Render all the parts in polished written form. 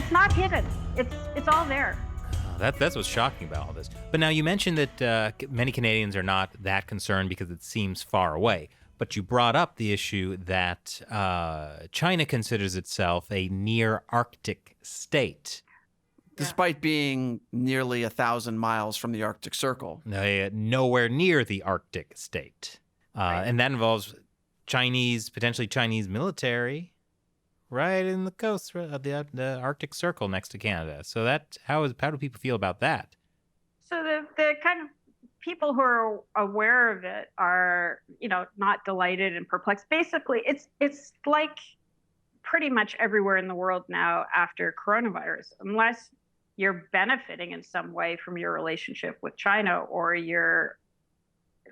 it's not hidden. It's all there. That's what's shocking about all this. But now you mentioned that many Canadians are not that concerned because it seems far away. But you brought up the issue that China considers itself a near Arctic state. Despite being nearly 1,000 miles from the Arctic Circle. Nowhere near the Arctic state. Right. And that involves potentially Chinese military right in the coast of the Arctic Circle next to Canada. So how do people feel about that? So the kind of people who are aware of it are, not delighted and perplexed. Basically, it's like pretty much everywhere in the world now after coronavirus, unless you're benefiting in some way from your relationship with China, or you're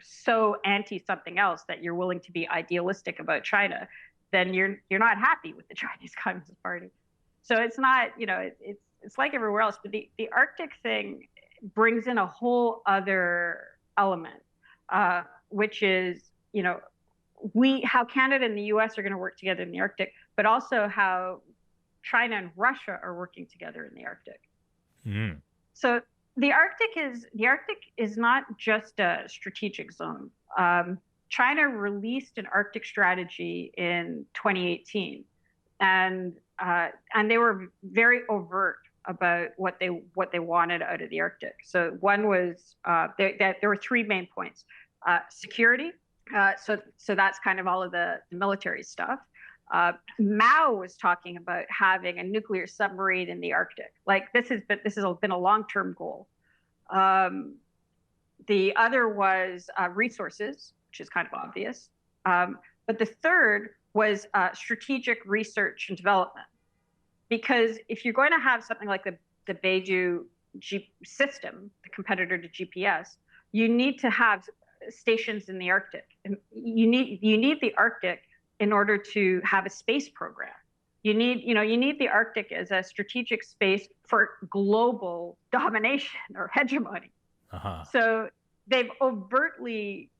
so anti something else that you're willing to be idealistic about China, then you're not happy with the Chinese Communist Party. So it's not, it's like everywhere else. But the Arctic thing brings in a whole other element, which is, how Canada and the U.S. are going to work together in the Arctic, but also how China and Russia are working together in the Arctic. Mm. So the Arctic is not just a strategic zone. China released an Arctic strategy in 2018, and they were very overt about what they wanted out of the Arctic. So one was that there were three main points: security. So that's kind of all of the military stuff. Mao was talking about having a nuclear submarine in the Arctic. Like this has been a long-term goal. The other was resources, which is kind of obvious. But the third was strategic research and development. Because if you're going to have something like the Beidou system, the competitor to GPS, you need to have stations in the Arctic. And you need the Arctic in order to have a space program. You need the Arctic as a strategic space for global domination or hegemony. Uh-huh. So they've overtly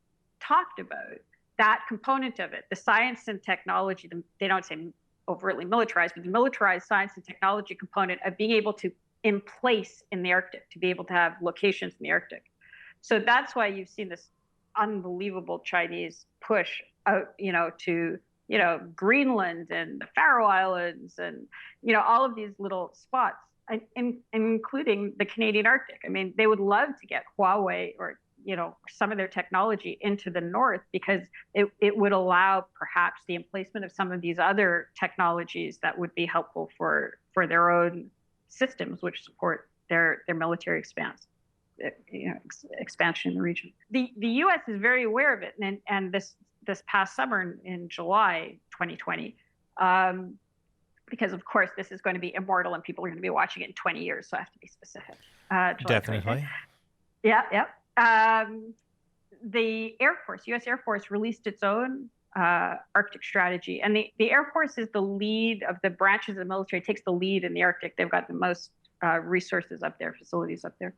talked about that component of it, the science and technology. They don't say overtly militarized, but the militarized science and technology component of being able to in place in the Arctic, to be able to have locations in the Arctic. So that's why you've seen this unbelievable Chinese push out, to Greenland and the Faroe Islands and all of these little spots, and including the Canadian Arctic. I mean, they would love to get Huawei or some of their technology into the north, because it would allow perhaps the emplacement of some of these other technologies that would be helpful for their own systems, which support their military expansion in the region. The U.S. is very aware of it, and this past summer in July 2020, because of course this is going to be immortal and people are going to be watching it in 20 years, so I have to be specific. Definitely. Yeah. The Air Force, U.S. Air Force, released its own Arctic strategy, and the Air Force is the lead of the branches of the military. Takes the lead in the Arctic. They've got the most resources up there, facilities up there,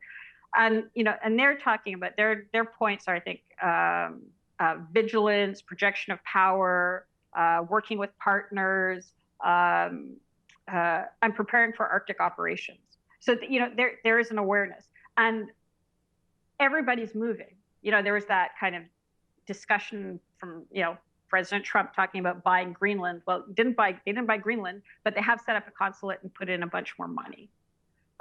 and they're talking about their points are, I think, vigilance, projection of power, working with partners, and preparing for Arctic operations. So there is an awareness, and everybody's moving. There was that kind of discussion from President Trump talking about buying Greenland. Well, they didn't buy Greenland, but they have set up a consulate and put in a bunch more money,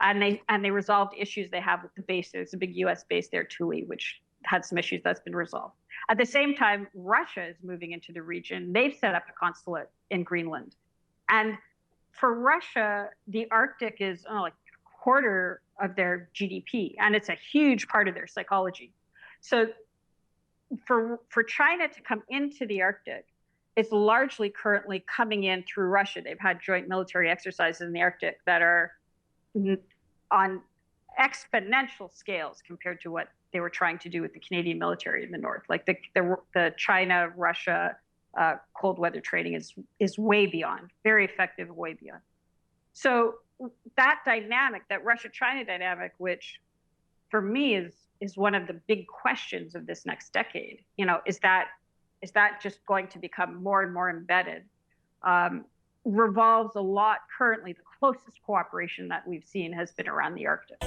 and they resolved issues they have with the base. There's a big U.S. base there, Thule, which had some issues that's been resolved. At the same time, Russia is moving into the region. They've set up a consulate in Greenland, and for Russia, the Arctic is like a quarter of their GDP, and it's a huge part of their psychology. So for China to come into the Arctic, it's largely currently coming in through Russia. They've had joint military exercises in the Arctic that are on exponential scales compared to what they were trying to do with the Canadian military in the north. Like the China-Russia cold weather training is way beyond, very effective, way beyond. So that dynamic, that Russia-China dynamic, which for me is one of the big questions of this next decade, is that just going to become more and more embedded? revolves a lot currently. The closest cooperation that we've seen has been around the Arctic.